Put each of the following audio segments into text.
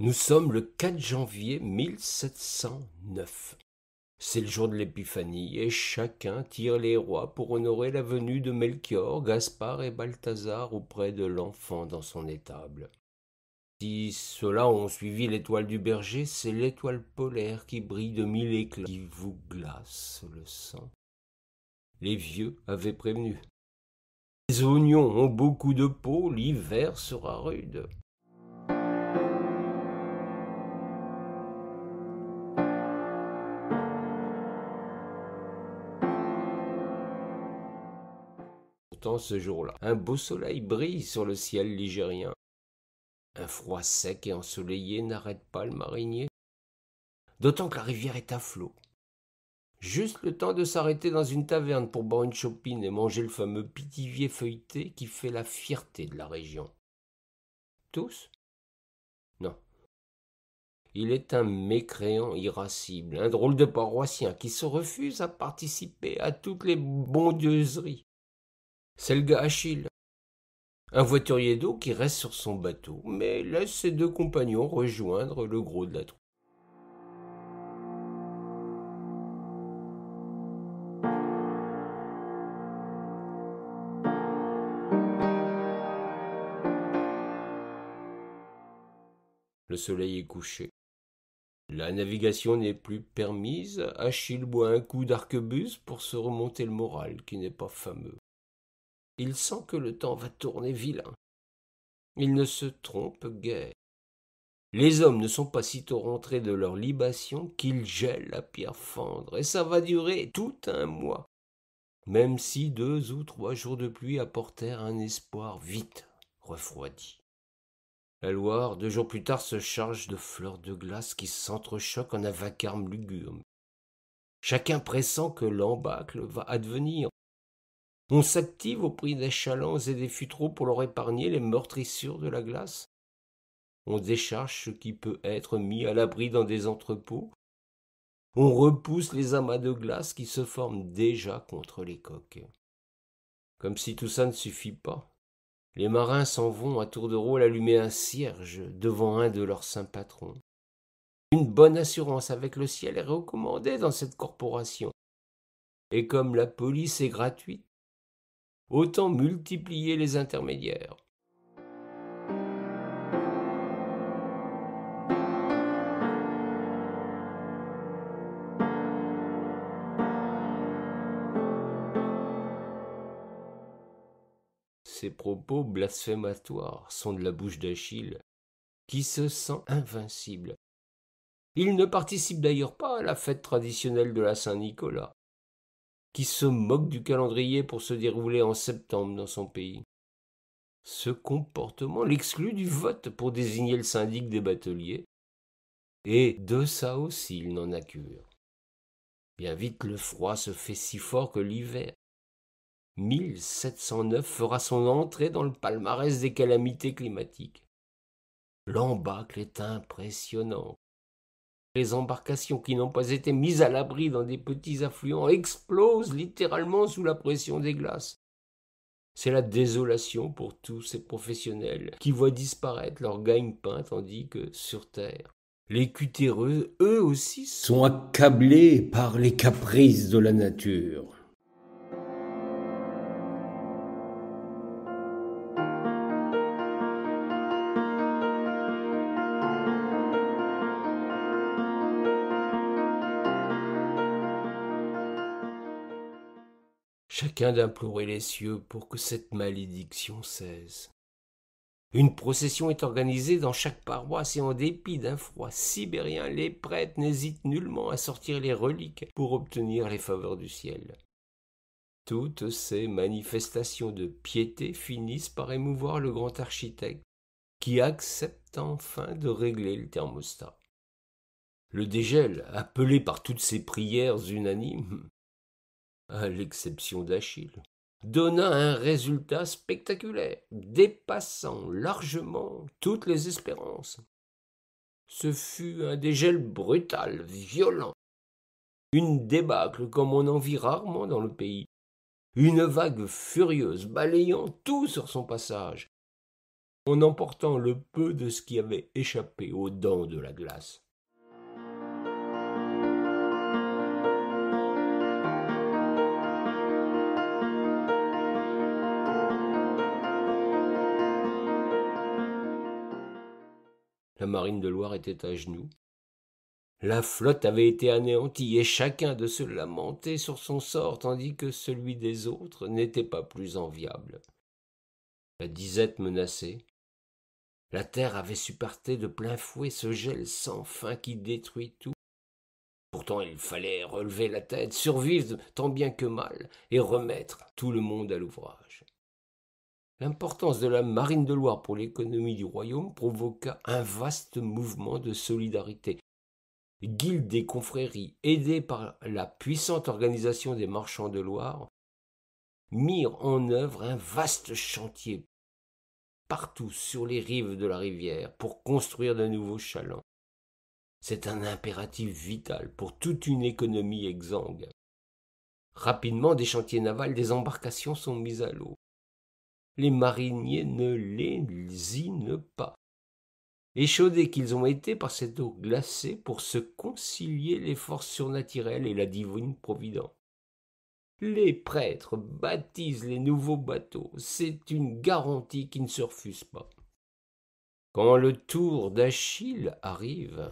Nous sommes le 4 janvier 1709. C'est le jour de l'Épiphanie et chacun tire les rois pour honorer la venue de Melchior, Gaspard et Balthazar auprès de l'enfant dans son étable. Si ceux-là ont suivi l'étoile du berger, c'est l'étoile polaire qui brille de 1000 éclats, qui vous glace le sang. Les vieux avaient prévenu. Les oignons ont beaucoup de peau, l'hiver sera rude. Pourtant, ce jour-là, un beau soleil brille sur le ciel ligérien. Un froid sec et ensoleillé n'arrête pas le marinier, d'autant que la rivière est à flot. Juste le temps de s'arrêter dans une taverne pour boire une chopine et manger le fameux pitivier feuilleté qui fait la fierté de la région. Tous? Non. Il est un mécréant irascible, un drôle de paroissien qui se refuse à participer à toutes les bondieuseries. C'est le gars Achille, un voiturier d'eau qui reste sur son bateau, mais laisse ses deux compagnons rejoindre le gros de la troupe. Le soleil est couché. La navigation n'est plus permise. Achille boit un coup d'arquebuse pour se remonter le moral, qui n'est pas fameux. Il sent que le temps va tourner vilain. Il ne se trompe guère. Les hommes ne sont pas sitôt rentrés de leur libation qu'ils gèlent la pierre fendre, et ça va durer tout un mois, même si 2 ou 3 jours de pluie apportèrent un espoir vite refroidi. La Loire, 2 jours plus tard, se charge de fleurs de glace qui s'entrechoquent en un vacarme lugubre. Chacun pressent que l'embâcle va advenir. On s'active au prix des chalands et des futreaux pour leur épargner les meurtrissures de la glace. On décharge ce qui peut être mis à l'abri dans des entrepôts. On repousse les amas de glace qui se forment déjà contre les coques. Comme si tout ça ne suffit pas, les marins s'en vont à tour de rôle allumer un cierge devant un de leurs saints patrons. Une bonne assurance avec le ciel est recommandée dans cette corporation. Et comme la police est gratuite, autant multiplier les intermédiaires. Ces propos blasphématoires sont de la bouche d'Achille, qui se sent invincible. Il ne participe d'ailleurs pas à la fête traditionnelle de la Saint-Nicolas, qui se moque du calendrier pour se dérouler en septembre dans son pays. Ce comportement l'exclut du vote pour désigner le syndic des bateliers, et de ça aussi il n'en a cure. Bien vite le froid se fait si fort que l'hiver 1709 fera son entrée dans le palmarès des calamités climatiques. L'embâcle est impressionnant. Les embarcations qui n'ont pas été mises à l'abri dans des petits affluents explosent littéralement sous la pression des glaces. C'est la désolation pour tous ces professionnels qui voient disparaître leur gagne-pain tandis que, sur Terre, les cutéreux, eux aussi, sont accablés par les caprices de la nature. Chacun d'implorer les cieux pour que cette malédiction cesse. Une procession est organisée dans chaque paroisse et en dépit d'un froid sibérien, les prêtres n'hésitent nullement à sortir les reliques pour obtenir les faveurs du ciel. Toutes ces manifestations de piété finissent par émouvoir le grand architecte, qui accepte enfin de régler le thermostat. Le dégel, appelé par toutes ces prières unanimes, à l'exception d'Achille, donna un résultat spectaculaire, dépassant largement toutes les espérances. Ce fut un dégel brutal, violent, une débâcle comme on en vit rarement dans le pays, une vague furieuse balayant tout sur son passage. en emportant le peu de ce qui avait échappé aux dents de la glace. La marine de Loire était à genoux. La flotte avait été anéantie, et chacun de se lamenter sur son sort, tandis que celui des autres n'était pas plus enviable. La disette menaçait. La terre avait supporté de plein fouet ce gel sans fin qui détruit tout. Pourtant il fallait relever la tête, survivre tant bien que mal, et remettre tout le monde à l'ouvrage. L'importance de la marine de Loire pour l'économie du royaume provoqua un vaste mouvement de solidarité. Guildes et confréries, aidées par la puissante organisation des marchands de Loire, mirent en œuvre un vaste chantier partout sur les rives de la rivière pour construire de nouveaux chalands. C'est un impératif vital pour toute une économie exsangue. Rapidement, des chantiers navals, des embarcations sont mises à l'eau. Les mariniers ne lésinent pas. Échaudés qu'ils ont été par cette eau glacée pour se concilier les forces surnaturelles et la divine providence. Les prêtres baptisent les nouveaux bateaux, c'est une garantie qui ne se refuse pas. Quand le tour d'Achille arrive,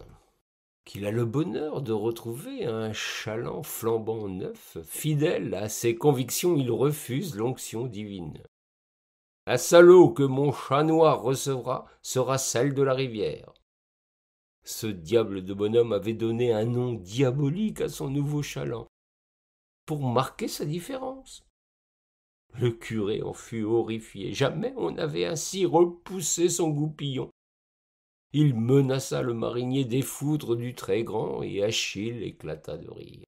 qu'il a le bonheur de retrouver un chaland flambant neuf, fidèle à ses convictions, il refuse l'onction divine. La seule eau que mon chat noir recevra sera celle de la rivière. Ce diable de bonhomme avait donné un nom diabolique à son nouveau chaland, pour marquer sa différence. Le curé en fut horrifié. Jamais on n'avait ainsi repoussé son goupillon. Il menaça le marinier des foudres du très grand, et Achille éclata de rire.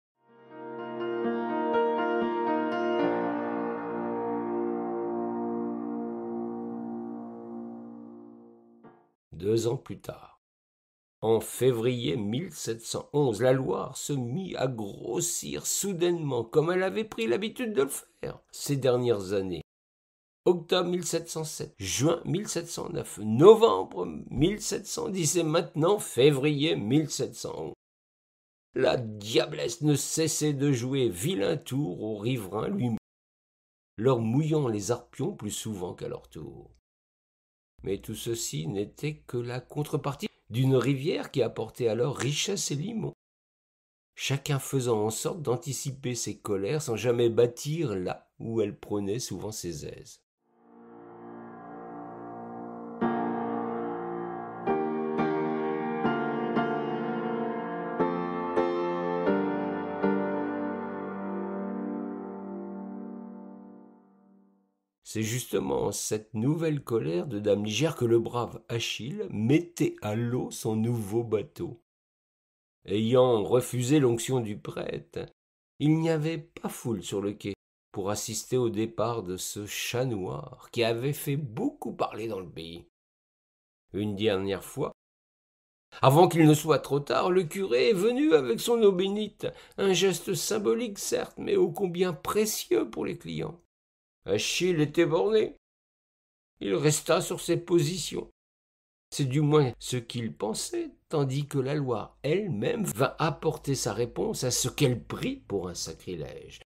2 ans plus tard, en février 1711, la Loire se mit à grossir soudainement, comme elle avait pris l'habitude de le faire ces dernières années. Octobre 1707, juin 1709, novembre 1710 et maintenant février 1711. La diablesse ne cessait de jouer vilain tour aux riverains lui-même, leur mouillant les arpions plus souvent qu'à leur tour. Mais tout ceci n'était que la contrepartie d'une rivière qui apportait alors richesse et limons, chacun faisant en sorte d'anticiper ses colères sans jamais bâtir là où elle prenait souvent ses aises. C'est justement cette nouvelle colère de Dame Ligère que le brave Achille mettait à l'eau son nouveau bateau. Ayant refusé l'onction du prêtre, il n'y avait pas foule sur le quai pour assister au départ de ce chat noir qui avait fait beaucoup parler dans le pays. Une dernière fois, avant qu'il ne soit trop tard, le curé est venu avec son eau bénite, un geste symbolique certes, mais ô combien précieux pour les clients. Achille était borné. Il resta sur ses positions. C'est du moins ce qu'il pensait, tandis que la Loire elle-même vint apporter sa réponse à ce qu'elle prit pour un sacrilège.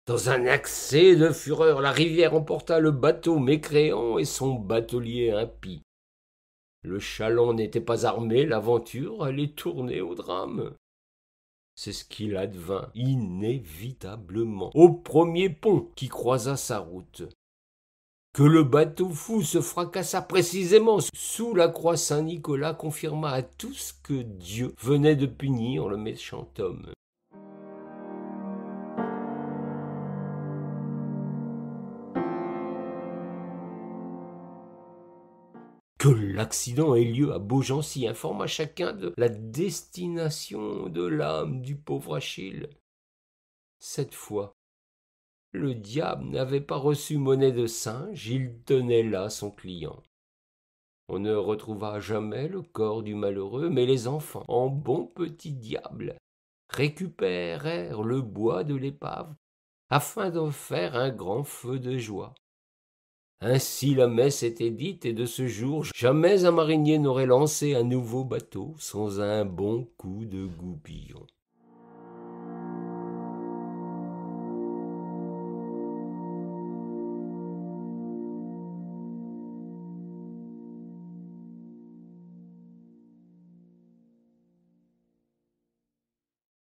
Dans un accès de fureur, la rivière emporta le bateau mécréant et son batelier impie. Le chaland n'était pas armé, l'aventure allait tourner au drame. C'est ce qu'il advint inévitablement au premier pont qui croisa sa route. Que le bateau fou se fracassa précisément sous la croix Saint-Nicolas confirma à tous que Dieu venait de punir le méchant homme. Que l'accident ait lieu à Beaugency informa chacun de la destination de l'âme du pauvre Achille. Cette fois, le diable n'avait pas reçu monnaie de singe, il tenait là son client. On ne retrouva jamais le corps du malheureux, mais les enfants, en bons petits diables, récupérèrent le bois de l'épave afin d'en faire un grand feu de joie. Ainsi la messe était dite, et de ce jour jamais un marinier n'aurait lancé un nouveau bateau sans un bon coup de goupillon.